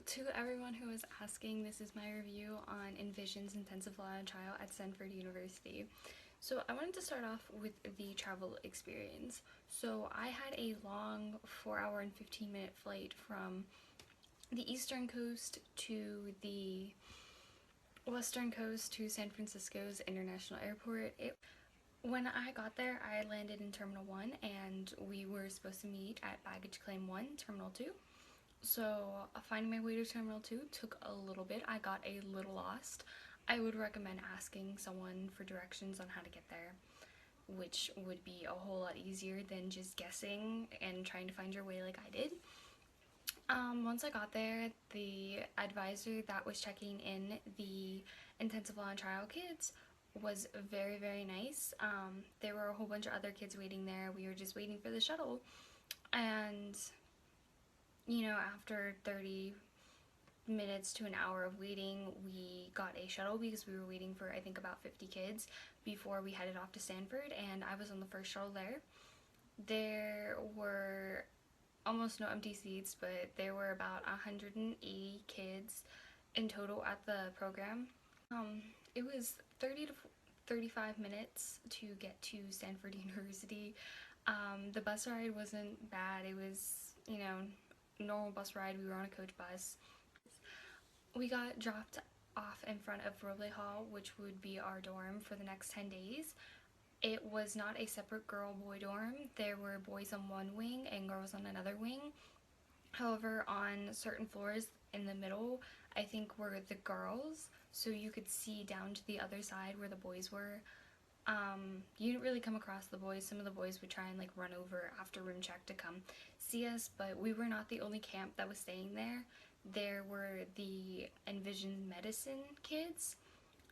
to everyone who is asking, this is my review on Envision's intensive law trial at Stanford University. So I wanted to start off with the travel experience. So I had a long 4 hour and 15-minute flight from the eastern coast to the western coast to San Francisco's International Airport. When I got there, I landed in Terminal 1 and we were supposed to meet at Baggage Claim 1, Terminal 2. So finding my way to Terminal 2 took a little bit. I got a little lost. I would recommend asking someone for directions on how to get there, which would be a whole lot easier than just guessing and trying to find your way like I did. Once I got there, the advisor that was checking in the intensive law and trial kids was very, very nice. There were a whole bunch of other kids waiting there. We were just waiting for the shuttle. And after 30 minutes to an hour of waiting, we got a shuttle because we were waiting for, I think, about 50 kids before we headed off to Stanford, and I was on the first shuttle there. There were almost no empty seats, but there were about 180 kids in total at the program. It was 30 to 35 minutes to get to Stanford University. The bus ride wasn't bad. It was, normal bus ride. We were on a coach bus. We got dropped off in front of Roble Hall, which would be our dorm for the next 10 days. It was not a separate girl-boy dorm. There were boys on one wing and girls on another wing. However, on certain floors in the middle, I think were the girls, so you could see down to the other side where the boys were. You didn't really come across the boys. Some of the boys would try and run over after room check to come see us, but we were not the only camp that was staying there. There were the Envision Medicine kids,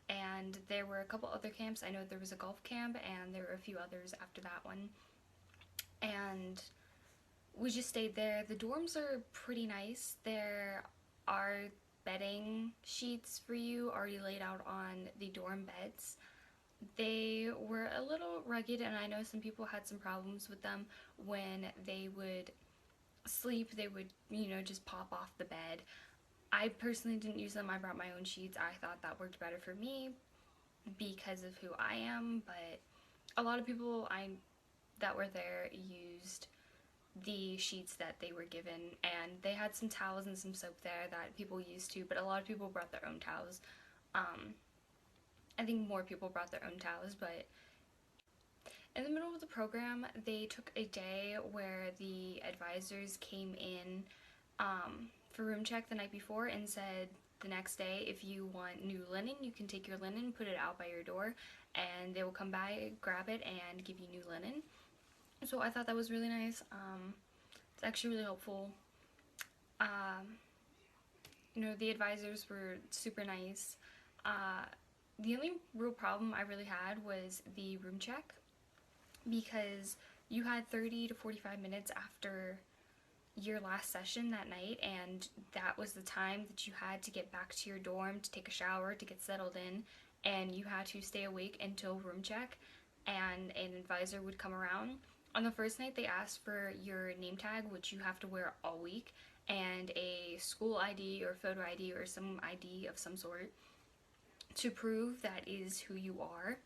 and there were a couple other camps. I know there was a golf camp, and there were a few others after that one. And we just stayed there. The dorms are pretty nice. There are bedding sheets for you already laid out on the dorm beds. They were a little rugged, and I know some people had some problems with them. When they would sleep, they would, just pop off the bed. I personally didn't use them. I brought my own sheets. I thought that worked better for me because of who I am, but a lot of people that were there used the sheets that they were given, and they had some towels and some soap there that people used too, but a lot of people brought their own towels. I think more people brought their own towels, but in the middle of the program, they took a day where the advisors came in for room check the night before and said the next day, if you want new linen, you can take your linen, put it out by your door, and they will come by, grab it, and give you new linen. So I thought that was really nice. It's actually really helpful. The advisors were super nice. The only real problem I really had was the room check, because you had 30 to 45 minutes after your last session that night, and that was the time that you had to get back to your dorm to take a shower, to get settled in, and you had to stay awake until room check, and an advisor would come around. On the first night, they asked for your name tag, which you have to wear all week, and a school ID or photo ID or some ID of some sort to prove that is who you are.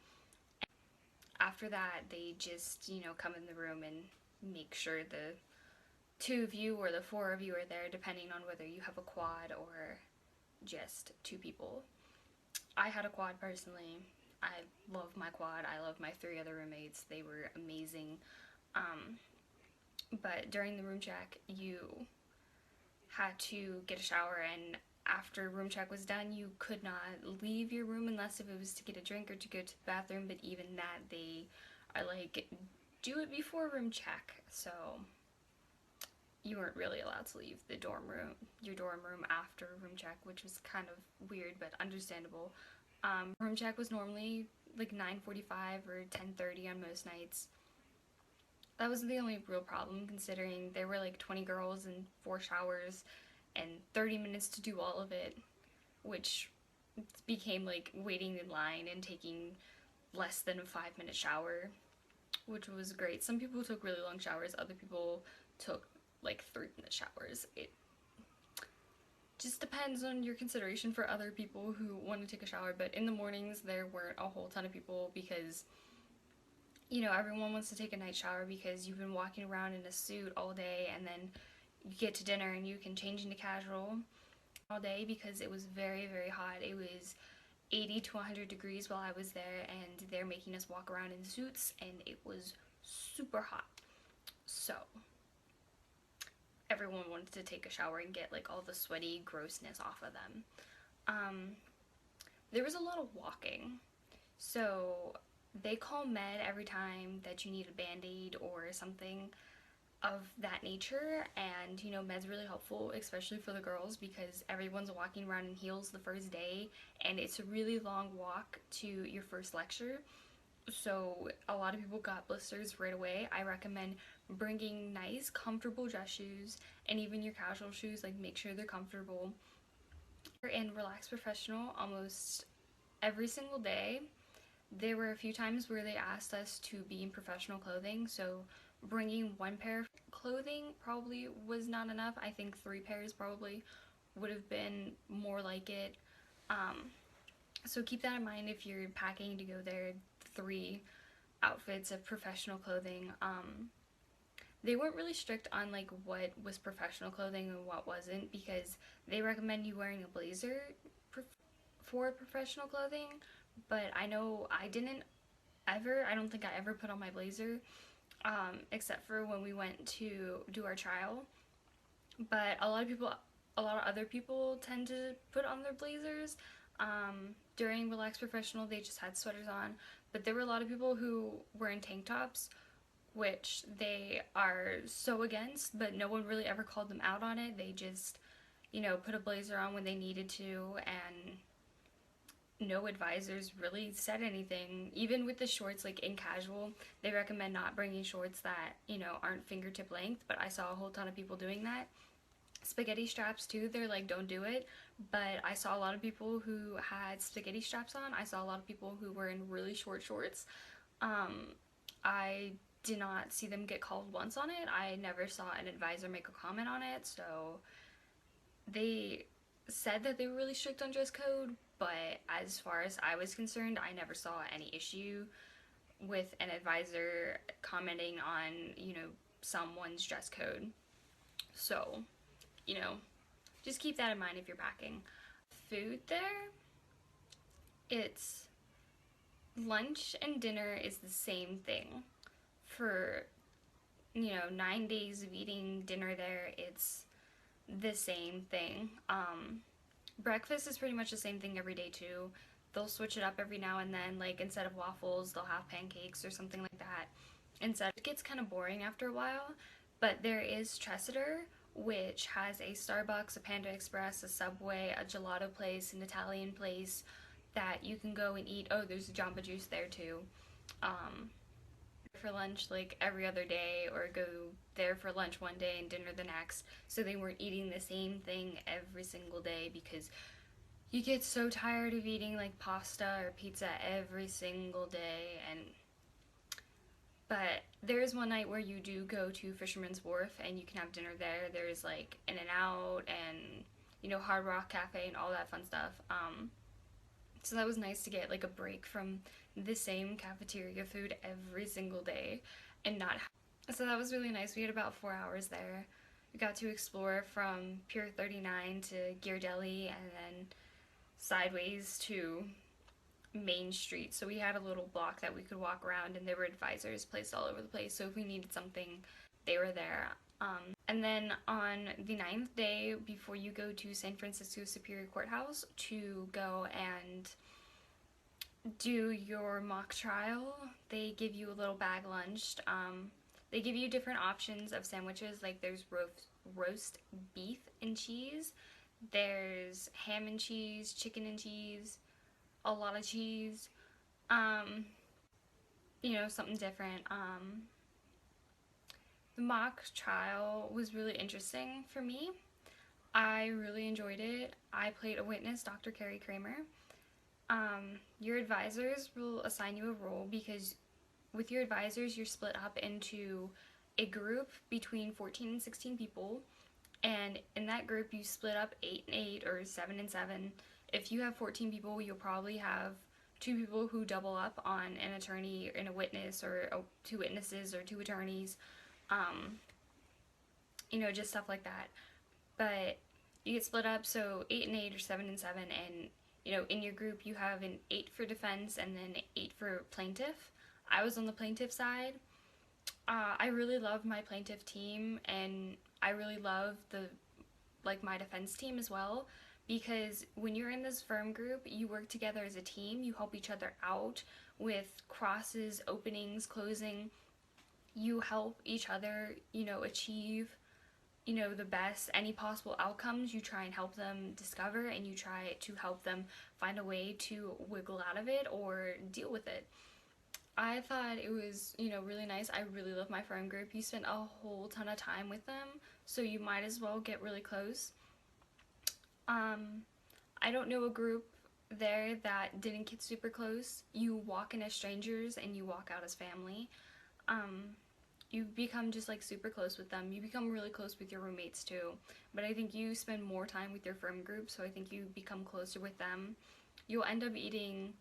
After that, they just, come in the room and make sure the 2 of you or the 4 of you are there, depending on whether you have a quad or just 2 people. I had a quad personally. I love my quad. I love my 3 other roommates. They were amazing. But during the room check, you had to get a shower, and after room check was done, you could not leave your room unless if it was to get a drink or to go to the bathroom, but even that, they are do it before room check, so you weren't really allowed to leave your dorm room after room check, which was kind of weird, but understandable. Room check was normally 9:45 or 10:30 on most nights. That was the only real problem, considering there were 20 girls and 4 showers and 30 minutes to do all of it, which became waiting in line and taking less than a 5-minute shower, which was great. Some people took really long showers, other people took 3-minute showers. just depends on your consideration for other people who want to take a shower. But in the mornings, there weren't a whole ton of people because, you know, everyone wants to take a night shower because you've been walking around in a suit all day, and then you get to dinner and you can change into casual all day because it was very, very hot. It was 80 to 100 degrees while I was there, and they're making us walk around in suits, and it was super hot. So everyone wanted to take a shower and get like all the sweaty grossness off of them. Um, there was a lot of walking. So they call med every time that you need a band-aid or something of that nature, and you know, med's really helpful, especially for the girls, because everyone's walking around in heels the first day, and it's a really long walk to your first lecture. So a lot of people got blisters right away. I recommend bringing nice, comfortable dress shoes, and even your casual shoes, like make sure they're comfortable. In Relax Professional, almost every single day, there were a few times where they asked us to be in professional clothing, so bringing one pair of clothing probably was not enough. I think 3 pairs probably would have been more like it. So keep that in mind if you're packing to go there. 3 outfits of professional clothing. They weren't really strict on like what was professional clothing and what wasn't, because they recommend you wearing a blazer for professional clothing, but I know I didn't ever, I don't think I ever put on my blazer, except for when we went to do our trial. But a lot of other people tend to put on their blazers. During Relax Professional, they just had sweaters on, but there were a lot of people who were in tank tops, which they are so against, but no one really ever called them out on it. They just, you know, put a blazer on when they needed to, and no advisors really said anything. Even with the shorts, like in casual, they recommend not bringing shorts that, you know, aren't fingertip length, but I saw a whole ton of people doing that. Spaghetti straps too, they're like, don't do it, but I saw a lot of people who had spaghetti straps on. I saw a lot of people who were in really short shorts. I did not see them get called once on it. I never saw an advisor make a comment on it, so they said that they were really strict on dress code, but as far as I was concerned, I never saw any issue with an advisor commenting on, you know, someone's dress code. So, you know, just keep that in mind if you're packing. Food there, it's lunch and dinner is the same thing. For, you know, 9 days of eating dinner there, it's the same thing. Breakfast is pretty much the same thing every day too. They'll switch it up every now and then, like instead of waffles, they'll have pancakes or something like that. Instead, it gets kind of boring after a while, but there is Tressidor, which has a Starbucks, a Panda Express, a Subway, a gelato place, an Italian place that you can go and eat. Oh, there's a Jamba Juice there too. For lunch like every other day, or go there for lunch one day and dinner the next, so they weren't eating the same thing every single day, because you get so tired of eating like pasta or pizza every single day. And but there is one night where you do go to Fisherman's Wharf and you can have dinner there. There's like In-N-Out and, you know, Hard Rock Cafe and all that fun stuff. So that was nice to get like a break from the same cafeteria food every single day and not. So that was really nice. We had about 4 hours there. We got to explore from Pier 39 to Ghirardelli and then sideways to Main Street. So we had a little block that we could walk around, and there were advisors placed all over the place. So if we needed something, they were there. And then on the 9th day, before you go to San Francisco Superior Courthouse to go and do your mock trial, they give you a little bag lunch. They give you different options of sandwiches, like there's roast beef and cheese, there's ham and cheese, chicken and cheese, a lot of cheese, you know, something different. The mock trial was really interesting for me. I really enjoyed it. I played a witness, Dr. Carrie Kramer. Your advisors will assign you a role, because with your advisors, you're split up into a group between 14 and 16 people, And in that group, you split up 8 and 8 or 7 and 7. If you have 14 people, you'll probably have 2 people who double up on an attorney and a witness, or 2 witnesses or 2 attorneys, um, just stuff like that. But you get split up, so 8 and 8 or 7 and 7, and in your group you have an 8 for defense and then 8 for plaintiff. I was on the plaintiff side. I really love my plaintiff team, and I really love my defense team as well, because when you're in this firm group, you work together as a team. You help each other out with crosses, openings, closing. You help each other, achieve the best, any possible outcomes. You try and help them discover, and you try to help them find a way to wiggle out of it or deal with it. I thought it was, really nice. I really love my friend group. You spend a whole ton of time with them, so you might as well get really close. I don't know a group there that didn't get super close. You walk in as strangers and you walk out as family. You become just like super close with them. You become really close with your roommates too. But I think you spend more time with your firm group, so I think you become closer with them. You'll end up eating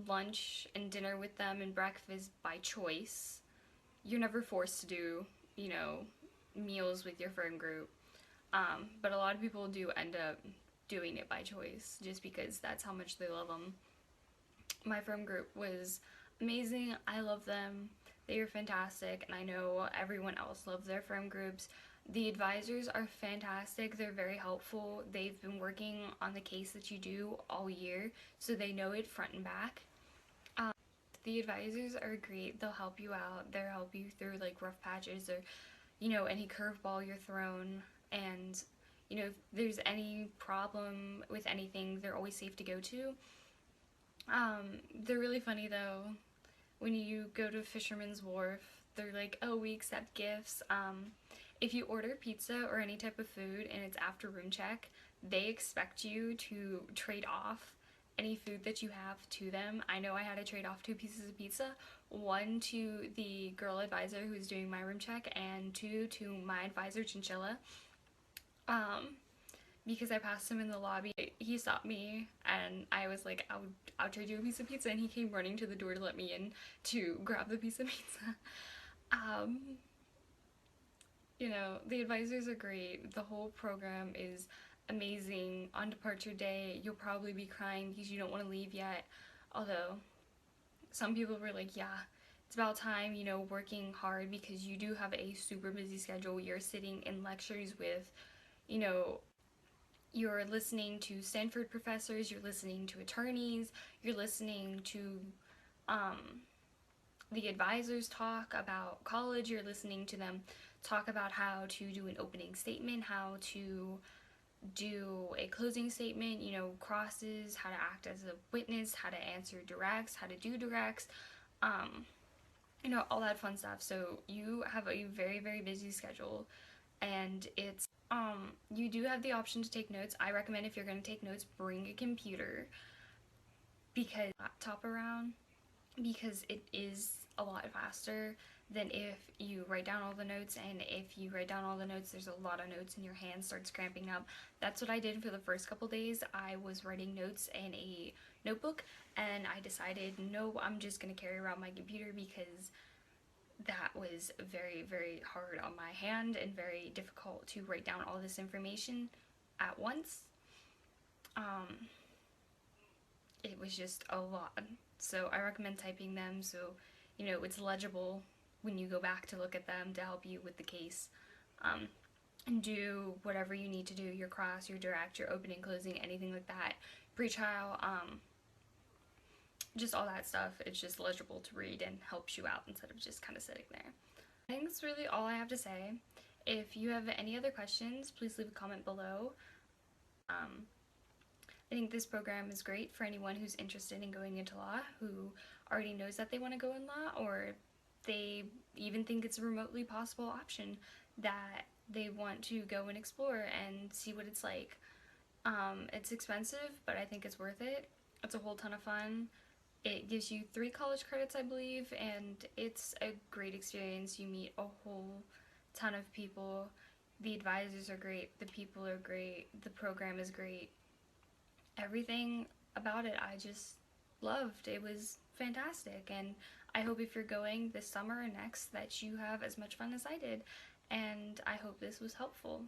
lunch and dinner with them and breakfast by choice. You're never forced to do, meals with your firm group. But a lot of people do end up doing it by choice just because that's how much they love them. My firm group was amazing. I love them. They are fantastic, and I know everyone else loves their firm groups. The advisors are fantastic. They're very helpful. They've been working on the case that you do all year, so they know it front and back. The advisors are great. They'll help you out. They'll help you through like rough patches or, any curveball you're thrown. And, if there's any problem with anything, they're always safe to go to. They're really funny though. When you go to Fisherman's Wharf, they're like, oh, we accept gifts. If you order pizza or any type of food and it's after room check, they expect you to trade off any food that you have to them. I know I had to trade off 2 pieces of pizza, one to the girl advisor who's doing my room check, and 2 to my advisor, Chinchilla. Because I passed him in the lobby, he stopped me, and I was like, I'll trade you a piece of pizza, and he came running to the door to let me in to grab the piece of pizza. The advisors are great. The whole program is amazing. On departure day, you'll probably be crying because you don't want to leave yet. Although, some people were like, yeah, it's about time, working hard, because you do have a super busy schedule. You're sitting in lectures with, you're listening to Stanford professors, you're listening to attorneys, you're listening to the advisors talk about college, you're listening to them talk about how to do an opening statement, how to do a closing statement, crosses, how to act as a witness, how to answer directs, how to do directs, all that fun stuff. So you have a very, very busy schedule, and it's you do have the option to take notes. I recommend, if you're going to take notes, bring a computer, because laptop around, because it is a lot faster than if you write down all the notes. And if you write down all the notes, there's a lot of notes and your hand starts cramping up. That's what I did for the first couple days. I was writing notes in a notebook, and I decided, no, I'm just going to carry around my computer, because that was very, very hard on my hand and very difficult to write down all this information at once. It was just a lot. So I recommend typing them, so it's legible when you go back to look at them, to help you with the case. And do whatever you need to do, your cross, your direct, your opening, closing, anything like that, pre-trial, just all that stuff. It's just legible to read and helps you out instead of just kind of sitting there. I think that's really all I have to say. If you have any other questions, please leave a comment below. I think this program is great for anyone who's interested in going into law, who already knows that they want to go in law, or they even think it's a remotely possible option that they want to go and explore and see what it's like. It's expensive, but I think it's worth it. It's a whole ton of fun. It gives you 3 college credits, I believe, and it's a great experience. You meet a whole ton of people. The advisors are great, the people are great, the program is great. Everything about it I just loved. It was fantastic, and I hope if you're going this summer or next that you have as much fun as I did, and I hope this was helpful.